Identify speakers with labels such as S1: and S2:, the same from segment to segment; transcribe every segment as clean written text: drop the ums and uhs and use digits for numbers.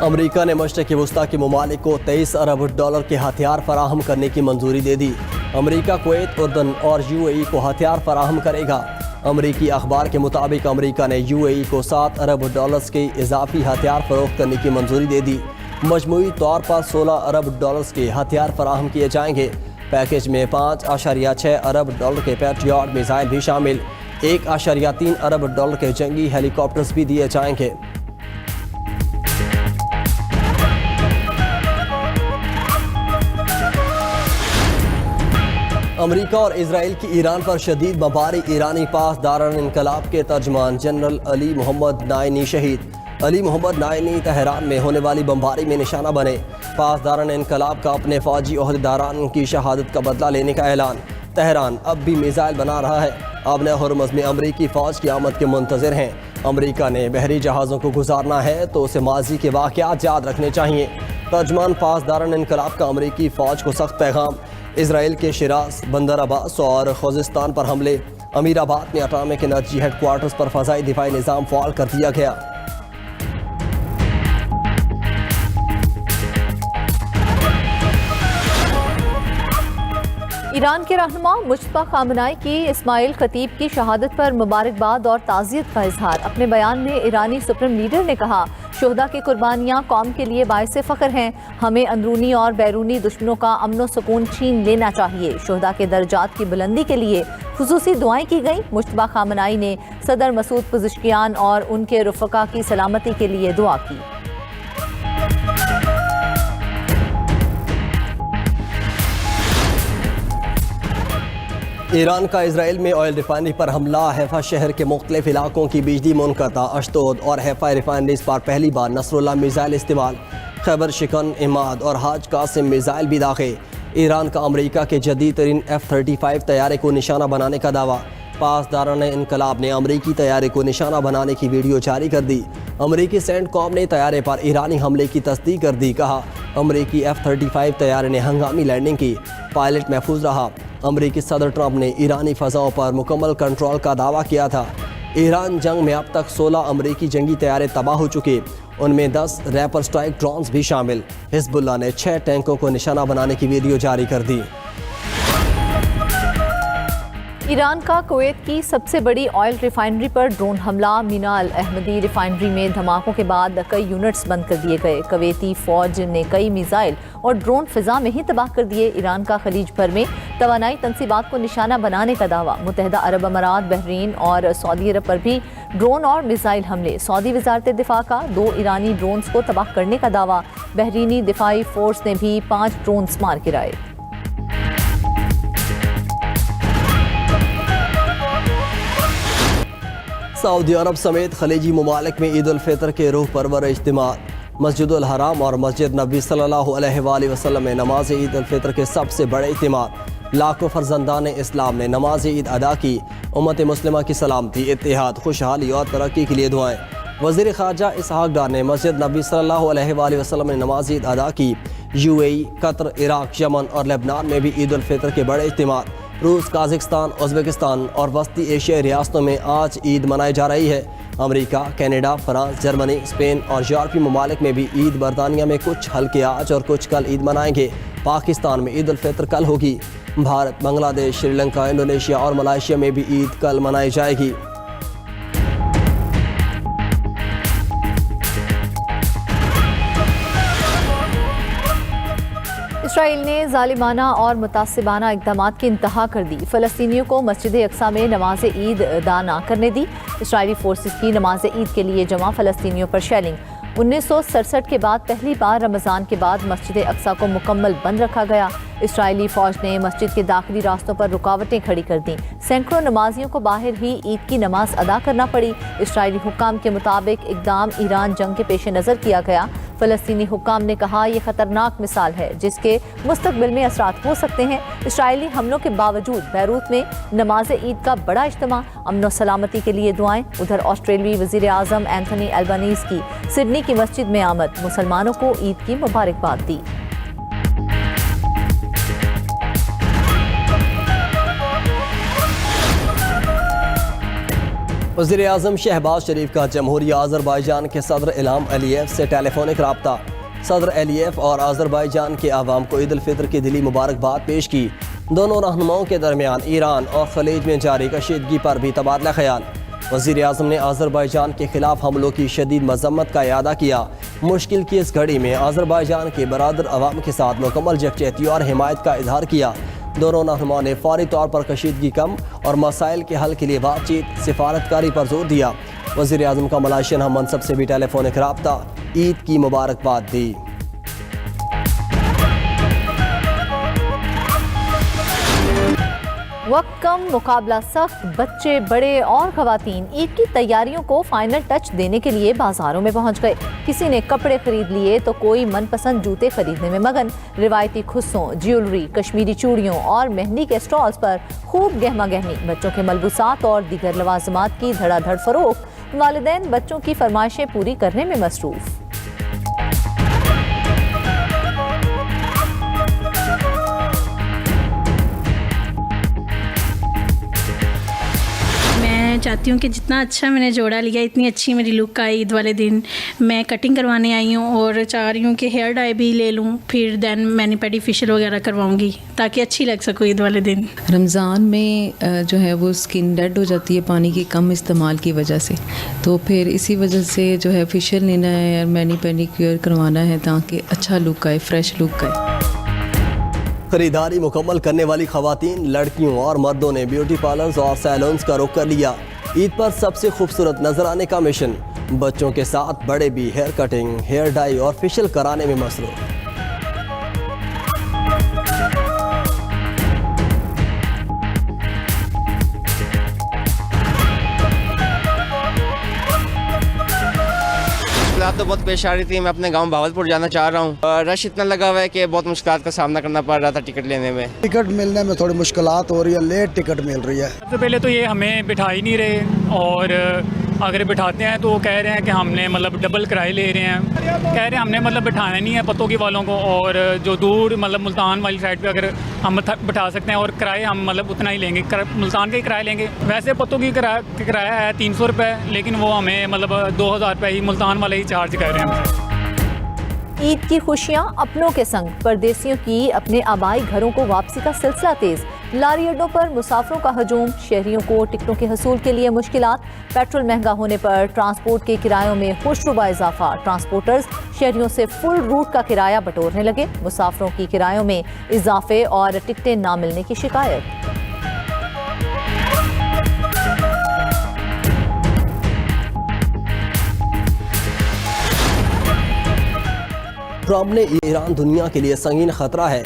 S1: امریکہ نے مشرق وسطیٰ کے ممالک کو 23 ارب ڈالر کے ہتھیار فراہم کرنے کی منظوری دے دی۔ امریکہ کویت، اردن اور UAE کو ہتھیار فراہم کرے گا۔ امریکی اخبار کے مطابق امریکہ نے UAE کو 7 ارب ڈالرز کے اضافی ہتھیار فروخت کرنے کی منظوری دے دی۔ مجموعی طور پر 16 ارب ڈالرز کے ہتھیار فراہم کیے جائیں گے۔ پیکیج میں 5.6 ارب ڈالر کے پیٹریاٹ میزائل بھی شامل، 1.3 ارب ڈالر کے جنگی ہیلی کاپٹرز بھی دیے جائیں گے۔ امریکہ اور اسرائیل کی ایران پر شدید بمباری، ایرانی پاسداران انقلاب کے ترجمان جنرل علی محمد نائینی شہید۔ علی محمد نائینی تہران میں ہونے والی بمباری میں نشانہ بنے۔ پاسداران انقلاب کا اپنے فوجی عہدیداران کی شہادت کا بدلہ لینے کا اعلان۔ تہران اب بھی میزائل بنا رہا ہے، اب ہرمز میں امریکی فوج کی آمد کے منتظر ہیں۔ امریکہ نے بحری جہازوں کو گزارنا ہے تو اسے ماضی کے واقعات یاد رکھنے چاہیے۔ ترجمان پاسداران انقلاب کا امریکی فوج کو سخت پیغام۔ اسرائیل کے شراز، بندر عباس اور خوزستان پر حملے۔ امیر آباد میں اٹامک انرجی ہیڈ کوارٹرز پر فضائی دفاعی نظام فعال کر دیا گیا۔
S2: ایران کے رہنما مجتبیٰ خامنہئی کی اسماعیل خطیب کی شہادت پر مبارکباد اور تعزیت کا اظہار۔ اپنے بیان میں ایرانی سپریم لیڈر نے کہا، شہداء کی قربانیاں قوم کے لیے باعث فخر ہیں، ہمیں اندرونی اور بیرونی دشمنوں کا امن و سکون چھین لینا چاہیے۔ شہداء کے درجات کی بلندی کے لیے خصوصی دعائیں کی گئیں۔ مجتبیٰ خامنہئی نے صدر مسعود پزشکیان اور ان کے رفقا کی سلامتی کے لیے دعا کی۔
S1: ایران کا اسرائیل میں آئل ریفائنری پر حملہ، حیفا شہر کے مختلف علاقوں کی بجلی منقطع، اشتود اور حیفا ریفائنریز پر پہلی بار نصر اللہ میزائل استعمال، خیبر شکن، عماد اور حاج قاسم میزائل بھی داخل۔ ایران کا امریکہ کے جدید ترین F-35 طیارے کو نشانہ بنانے کا دعویٰ۔ پاسداران انقلاب نے امریکی طیارے کو نشانہ بنانے کی ویڈیو جاری کر دی۔ امریکی سینٹ کام نے طیارے پر ایرانی حملے کی تصدیق کر دی، کہا امریکی F-35 طیارے نے ہنگامی لینڈنگ کی، پائلٹ محفوظ رہا۔ امریکی صدر ٹرمپ نے ایرانی فضاؤں پر مکمل کنٹرول کا دعویٰ کیا تھا۔ ایران جنگ میں اب تک 16 امریکی جنگی طیارے تباہ ہو چکے، ان میں 10 ریپر سٹرائک ڈرونز بھی شامل۔ حزب اللہ نے 6 ٹینکوں کو نشانہ بنانے کی ویڈیو جاری کر دی۔
S2: ایران کا کویت کی سب سے بڑی آئل ریفائنری پر ڈرون حملہ، مینا الاحمدی ریفائنری میں دھماکوں کے بعد کئی یونٹس بند کر دیے گئے۔ کویتی فوج نے کئی میزائل اور ڈرون فضا میں ہی تباہ کر دیے۔ ایران کا خلیج بھر میں توانائی تنصیبات کو نشانہ بنانے کا دعویٰ۔ متحدہ عرب امارات، بحرین اور سعودی عرب پر بھی ڈرون اور میزائل حملے۔ سعودی وزارت دفاع کا 2 ایرانی ڈرونز کو تباہ کرنے کا دعویٰ۔ بحرینی دفاعی فورس نے بھی 5 ڈرونز مار گرائے۔
S1: سعودی عرب سمیت خلیجی ممالک میں عید الفطر کے روح پرور اجتماع۔ مسجد الحرام اور مسجد نبی صلی اللہ علیہ وآلہ وسلم میں نماز عید الفطر کے سب سے بڑے اجتماع۔ لاکھوں فرزندان اسلام نے نماز عید ادا کی۔ امت مسلمہ کی سلامتی، اتحاد، خوشحالی اور ترقی کے لیے دعائیں۔ وزیر خارجہ اسحاق ڈار نے مسجد نبی صلی اللہ علیہ وآلہ وسلم میں نماز عید ادا کی۔ UAE، قطر، عراق، یمن اور لبنان میں بھی عید الفطر کے بڑے اجتماع۔ روس، قازقستان، ازبکستان اور وسطی ایشیائی ریاستوں میں آج عید منائی جا رہی ہے۔ امریکہ، کینیڈا، فرانس، جرمنی، اسپین اور یورپی ممالک میں بھی عید، برطانیہ میں کچھ ہلکے آج اور کچھ کل عید منائیں گے۔ پاکستان میں عید الفطر کل ہوگی۔ بھارت، بنگلہ دیش، سری لنکا، انڈونیشیا اور ملائیشیا میں بھی عید کل منائی جائے گی۔
S2: اسرائیل نے ظالمانہ اور متعصبانہ اقدامات کی انتہا کر دی۔ فلسطینیوں کو مسجد اقصیٰ میں نماز عید ادا نہ کرنے دی۔ اسرائیلی فورسز کی نماز عید کے لیے جمع فلسطینیوں پر شیلنگ۔ 1967 کے بعد پہلی بار رمضان کے بعد مسجد اقصیٰ کو مکمل بند رکھا گیا۔ اسرائیلی فوج نے مسجد کے داخلی راستوں پر رکاوٹیں کھڑی کر دیں۔ سینکڑوں نمازیوں کو باہر ہی عید کی نماز ادا کرنا پڑی۔ اسرائیلی حکام کے مطابق اقدام ایران جنگ کے پیش نظر کیا گیا۔ فلسطینی حکام نے کہا یہ خطرناک مثال ہے جس کے مستقبل میں اثرات ہو سکتے ہیں۔ اسرائیلی حملوں کے باوجود بیروت میں نماز عید کا بڑا اجتماع، امن و سلامتی کے لیے دعائیں۔ ادھر آسٹریلوی وزیر اعظم اینتھونی البنیز کی سڈنی کی مسجد میں آمد، مسلمانوں کو عید کی مبارکباد دی۔
S1: وزیر اعظم شہباز شریف کا جمہوریہ آذربائیجان کے صدر الہام علییف سے ٹیلی فونک رابطہ۔ صدر علییف اور آذربائیجان کے عوام کو عید الفطر کی دلی مبارکباد پیش کی۔ دونوں رہنماؤں کے درمیان ایران اور خلیج میں جاری کشیدگی پر بھی تبادلہ خیال۔ وزیر اعظم نے آذربائیجان کے خلاف حملوں کی شدید مذمت کا اعادہ کیا۔ مشکل کی اس گھڑی میں آذربائیجان کے برادر عوام کے ساتھ مکمل یکجہتی اور حمایت کا اظہار کیا۔ دونوں رہنماؤں نے فوری طور پر کشیدگی کم اور مسائل کے حل کے لیے بات چیت، سفارتکاری پر زور دیا۔ وزیر اعظم کا ملائیشین ہم منصب سے بھی ٹیلی فونک رابطہ، عید کی مبارکباد دی۔
S2: وقت کم، مقابلہ سخت، بچے، بڑے اور خواتین عید کی تیاریوں کو فائنل ٹچ دینے کے لیے بازاروں میں پہنچ گئے۔ کسی نے کپڑے خرید لیے تو کوئی من پسند جوتے خریدنے میں مگن۔ روایتی خصوں، جیولری، کشمیری چوڑیوں اور مہندی کے سٹالز پر خوب گہما گہمی، بچوں کے ملبوسات اور دیگر لوازمات کی دھڑا دھڑ فروخت۔ والدین بچوں کی فرمائشیں پوری کرنے میں مصروف۔
S3: میں چاہتی ہوں کہ جتنا اچھا میں نے جوڑا لیا، اتنی اچھی میری لک آئی عید والے دن۔ میں کٹنگ کروانے آئی ہوں اور چاہ رہی ہوں کہ ہیئر ڈائی بھی لے لوں، پھر دین مینی پیڈی فیشیل وغیرہ کرواؤں گی تاکہ اچھی لگ سکوں عید والے دن۔
S4: رمضان میں جو ہے وہ اسکن ڈیڈ ہو جاتی ہے پانی کی کم استعمال کی وجہ سے، تو پھر اسی وجہ سے جو ہے فیشیل لینا ہے اور مینی پیڈی کیئر کروانا ہے تاکہ اچھا لک آئے، فریش لک آئے۔
S1: خریداری مکمل کرنے والی خواتین، لڑکیوں اور مردوں نے بیوٹی پارلرز اور سیلونز کا رخ کر لیا۔ عید پر سب سے خوبصورت نظر آنے کا مشن، بچوں کے ساتھ بڑے بھی ہیئر کٹنگ، ہیئر ڈائی اور فیشل کرانے میں مصروف۔
S5: مشکلات تو بہت پیش آ رہی تھی۔ میں اپنے گاؤں بھاولپور جانا چاہ رہا ہوں، رش اتنا لگا ہوا ہے کہ بہت مشکلات کا سامنا کرنا پڑ رہا تھا ٹکٹ لینے میں۔
S6: ٹکٹ ملنے میں تھوڑی مشکلات ہو رہی ہے، لیٹ ٹکٹ مل رہی ہے۔
S7: سب سے پہلے تو یہ ہمیں بٹھا ہی نہیں رہے، اور اگر بٹھاتے ہیں تو وہ کہہ رہے ہیں کہ ہم نے ڈبل کرائے لے رہے ہیں، کہہ رہے ہیں ہم نے بٹھانا نہیں ہے پتوکی والوں کو، اور جو دور ملتان والی سائڈ پہ اگر ہم بٹھا سکتے ہیں اور کرائے ہم اتنا ہی لیں گے، ملتان کا ہی کرایہ لیں گے۔ ویسے پتوکی کرایہ ہے 300 روپے، لیکن وہ ہمیں 2000 روپے ہی ملتان والے ہی چارج کر رہے ہیں۔
S2: عید کی خوشیاں اپنوں کے سنگ، پردیسیوں کی اپنے آبائی گھروں کو واپسی کا سلسلہ تیز۔ لاری اڈوں پر مسافروں کا ہجوم، شہریوں کو ٹکٹوں کے حصول کے لیے مشکلات۔ پیٹرول مہنگا ہونے پر ٹرانسپورٹ کے کرایوں میں خوشربا اضافہ، ٹرانسپورٹرز شہریوں سے فل روٹ کا کرایہ بٹورنے لگے۔ مسافروں کی کرایوں میں اضافے اور ٹکٹیں نہ ملنے کی شکایت۔
S1: ٹرمپ نے ایران دنیا کے لیے سنگین خطرہ ہے،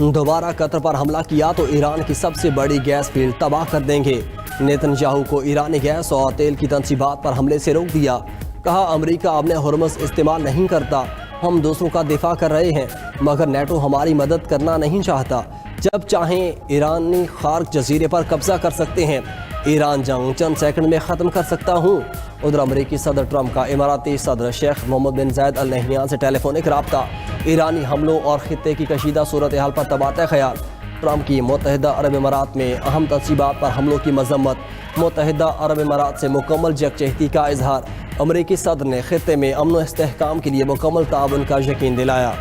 S1: دوبارہ قطر پر حملہ کیا تو ایران کی سب سے بڑی گیس فیلڈ تباہ کر دیں گے۔ نیتن یاہو کو ایرانی گیس اور تیل کی تنصیبات پر حملے سے روک دیا، کہا امریکہ ابن ہرمز استعمال نہیں کرتا، ہم دوسروں کا دفاع کر رہے ہیں مگر نیٹو ہماری مدد کرنا نہیں چاہتا، جب چاہیں ایرانی خارق جزیرے پر قبضہ کر سکتے ہیں، ایران جنگ چند سیکنڈ میں ختم کر سکتا ہوں۔ ادھر امریکی صدر ٹرمپ کا اماراتی صدر شیخ محمد بن زائد ال نہیان سے ٹیلی فونک رابطہ، ایرانی حملوں اور خطے کی کشیدہ صورتحال پر تبادلہ خیال۔ ٹرمپ کی متحدہ عرب امارات میں اہم تنصیبات پر حملوں کی مذمت، متحدہ عرب امارات سے مکمل یکجہتی کا اظہار۔ امریکی صدر نے خطے میں امن و استحکام کے لیے مکمل تعاون کا یقین دلایا۔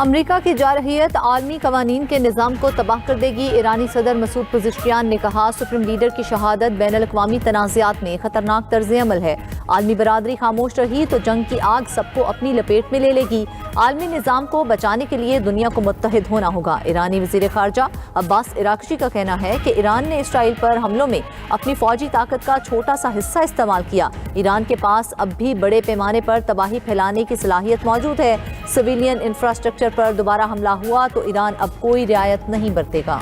S2: امریکہ کی جارحیت عالمی قوانین کے نظام کو تباہ کر دے گی۔ ایرانی صدر مسعود پزشکیان نے کہا سپریم لیڈر کی شہادت بین الاقوامی تنازعات میں خطرناک طرز عمل ہے، عالمی برادری خاموش رہی تو جنگ کی آگ سب کو اپنی لپیٹ میں لے لے گی، عالمی نظام کو بچانے کے لیے دنیا کو متحد ہونا ہوگا۔ ایرانی وزیر خارجہ عباس عراقچی کا کہنا ہے کہ ایران نے اسرائیل پر حملوں میں اپنی فوجی طاقت کا چھوٹا سا حصہ استعمال کیا، ایران کے پاس اب بھی بڑے پیمانے پر تباہی پھیلانے کی صلاحیت موجود ہے، سویلین انفراسٹرکچر پر دوبارہ حملہ ہوا تو ایران اب کوئی رعایت نہیں برتے گا۔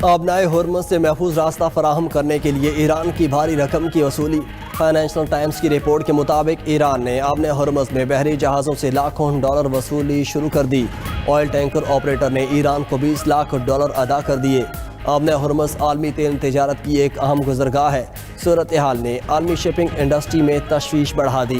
S1: آبنائے ہرمز سے محفوظ راستہ فراہم کرنے کے لیے ایران کی بھاری رقم کی وصولی۔ فائنینشل ٹائمز کی رپورٹ کے مطابق ایران نے آبنائے ہرمز میں بحری جہازوں سے لاکھوں ڈالر وصولی شروع کر دی۔ آئل ٹینکر آپریٹر نے ایران کو 20 لاکھ ڈالر ادا کر دیے۔ آبنائے ہرمز عالمی تیل تجارت کی ایک اہم گزرگاہ ہے۔ صورتحال نے عالمی شپنگ انڈسٹری میں تشویش بڑھا دی۔